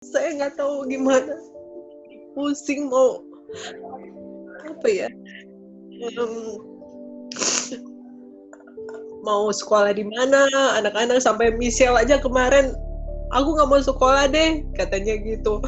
Saya nggak tahu gimana, pusing mau apa ya, mau sekolah di mana, anak-anak sampai Michelle aja kemarin, "Aku nggak mau sekolah deh," katanya gitu.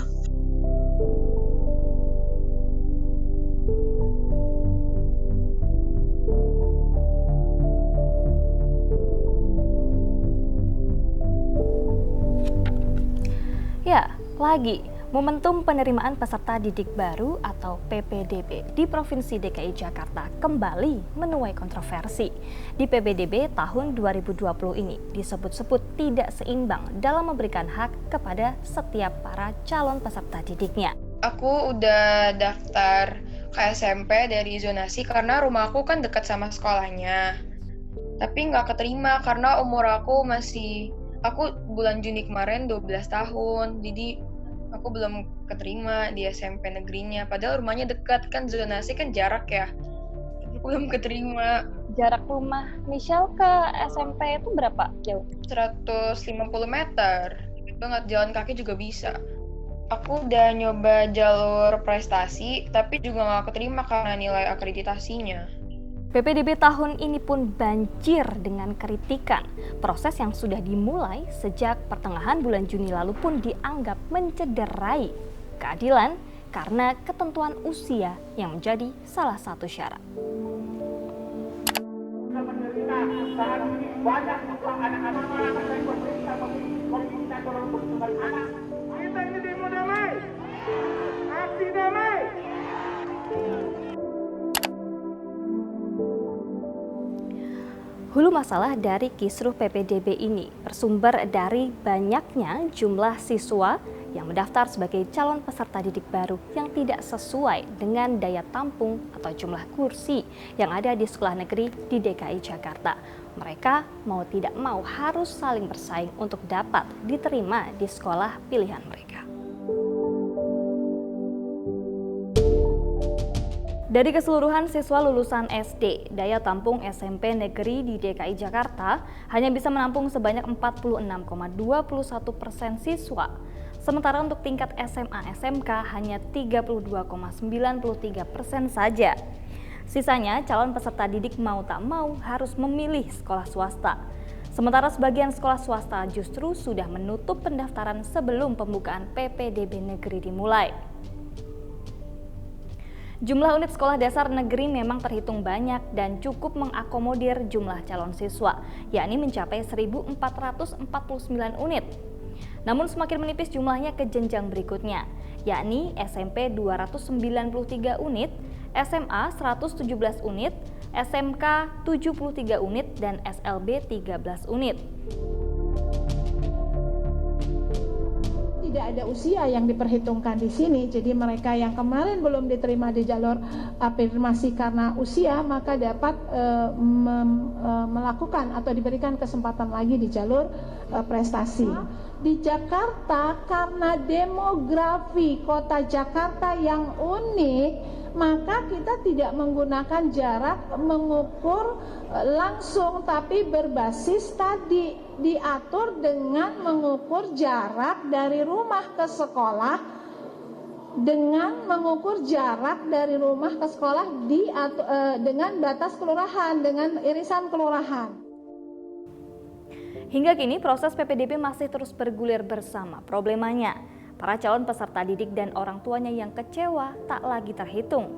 Ya, lagi momentum penerimaan peserta didik baru atau PPDB di Provinsi DKI Jakarta kembali menuai kontroversi. Di PPDB tahun 2020 ini disebut-sebut tidak seimbang dalam memberikan hak kepada setiap para calon peserta didiknya. Aku udah daftar ke SMP dari zonasi karena rumah aku kan dekat sama sekolahnya. Tapi nggak keterima karena umur aku bulan Juni kemarin 12 tahun. Jadi aku belum keterima di SMP negerinya. Padahal rumahnya dekat, kan zonasi kan jarak ya. Tapi aku belum keterima. Jarak rumah Michelle ke SMP itu berapa jauh? 150 meter. Deket banget, jalan kaki juga bisa. Aku udah nyoba jalur prestasi, tapi juga nggak keterima karena nilai akreditasinya. PPDB tahun ini pun banjir dengan kritikan. Proses yang sudah dimulai sejak pertengahan bulan Juni lalu pun dianggap mencederai keadilan karena ketentuan usia yang menjadi salah satu syarat. Banyak jumlah anak-anak dari pemerintah meminta tolong perlindungan anak. Kita ini demo damai, aksi damai. Hulu masalah dari kisruh PPDB ini bersumber dari banyaknya jumlah siswa yang mendaftar sebagai calon peserta didik baru yang tidak sesuai dengan daya tampung atau jumlah kursi yang ada di sekolah negeri di DKI Jakarta. Mereka mau tidak mau harus saling bersaing untuk dapat diterima di sekolah pilihan mereka. Dari keseluruhan siswa lulusan SD, daya tampung SMP negeri di DKI Jakarta hanya bisa menampung sebanyak 46,21% siswa. Sementara untuk tingkat SMA SMK hanya 32,93% saja. Sisanya calon peserta didik mau tak mau harus memilih sekolah swasta. Sementara sebagian sekolah swasta justru sudah menutup pendaftaran sebelum pembukaan PPDB negeri dimulai. Jumlah unit sekolah dasar negeri memang terhitung banyak dan cukup mengakomodir jumlah calon siswa, yakni mencapai 1.449 unit. Namun semakin menipis jumlahnya ke jenjang berikutnya, yakni SMP 293 unit, SMA 117 unit, SMK 73 unit, dan SLB 13 unit. Tidak ada usia yang diperhitungkan di sini, jadi mereka yang kemarin belum diterima di jalur afirmasi karena usia maka dapat melakukan atau diberikan kesempatan lagi di jalur prestasi. Di Jakarta karena demografi kota Jakarta yang unik, maka kita tidak menggunakan jarak mengukur langsung, tapi berbasis tadi diatur dengan mengukur jarak dari rumah ke sekolah, dengan mengukur jarak dari rumah ke sekolah dengan batas kelurahan, dengan irisan kelurahan. Hingga kini proses PPDB masih terus bergulir bersama problemanya. Para calon peserta didik dan orang tuanya yang kecewa tak lagi terhitung.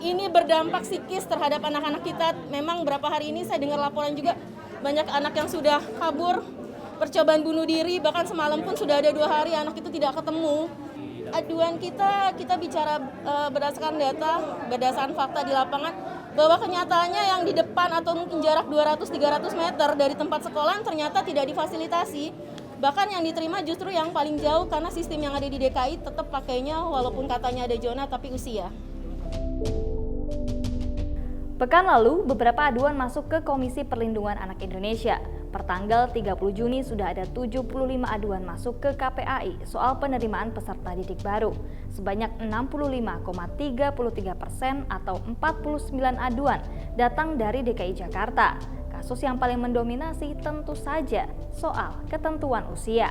Ini berdampak psikis terhadap anak-anak kita. Memang beberapa hari ini saya dengar laporan juga banyak anak yang sudah kabur, percobaan bunuh diri, bahkan semalam pun sudah ada 2 hari anak itu tidak ketemu. Aduan kita bicara berdasarkan data, berdasarkan fakta di lapangan, bahwa kenyataannya yang di depan atau mungkin jarak 200-300 meter dari tempat sekolah ternyata tidak difasilitasi. Bahkan yang diterima justru yang paling jauh karena sistem yang ada di DKI tetap pakainya walaupun katanya ada zona tapi usia. Pekan lalu, beberapa aduan masuk ke Komisi Perlindungan Anak Indonesia. Pertanggal 30 Juni sudah ada 75 aduan masuk ke KPAI soal penerimaan peserta didik baru. Sebanyak 65,33% atau 49 aduan datang dari DKI Jakarta. Kasus yang paling mendominasi tentu saja soal ketentuan usia.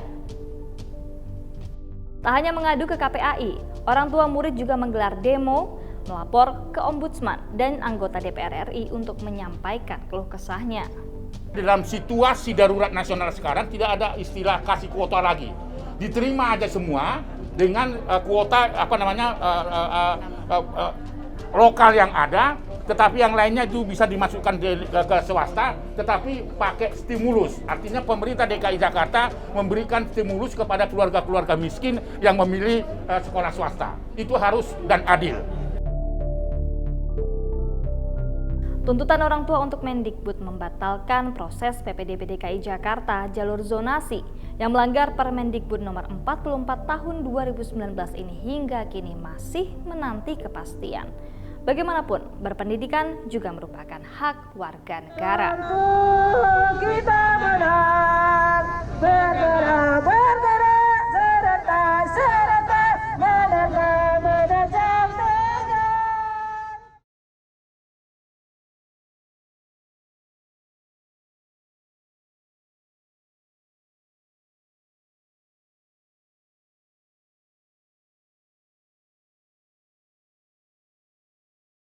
Tak hanya mengadu ke KPAI, orang tua murid juga menggelar demo, melapor ke Ombudsman dan anggota DPR RI untuk menyampaikan keluh kesahnya. Dalam situasi darurat nasional sekarang tidak ada istilah kasih kuota lagi. Diterima aja semua dengan kuota lokal yang ada, tetapi yang lainnya juga bisa dimasukkan ke swasta, tetapi pakai stimulus. Artinya pemerintah DKI Jakarta memberikan stimulus kepada keluarga-keluarga miskin yang memilih sekolah swasta. Itu harus dan adil. Tuntutan orang tua untuk Mendikbud membatalkan proses PPDB DKI Jakarta jalur zonasi yang melanggar Permendikbud nomor 44 tahun 2019 ini hingga kini masih menanti kepastian. Bagaimanapun, berpendidikan juga merupakan hak warga negara. Kita menang,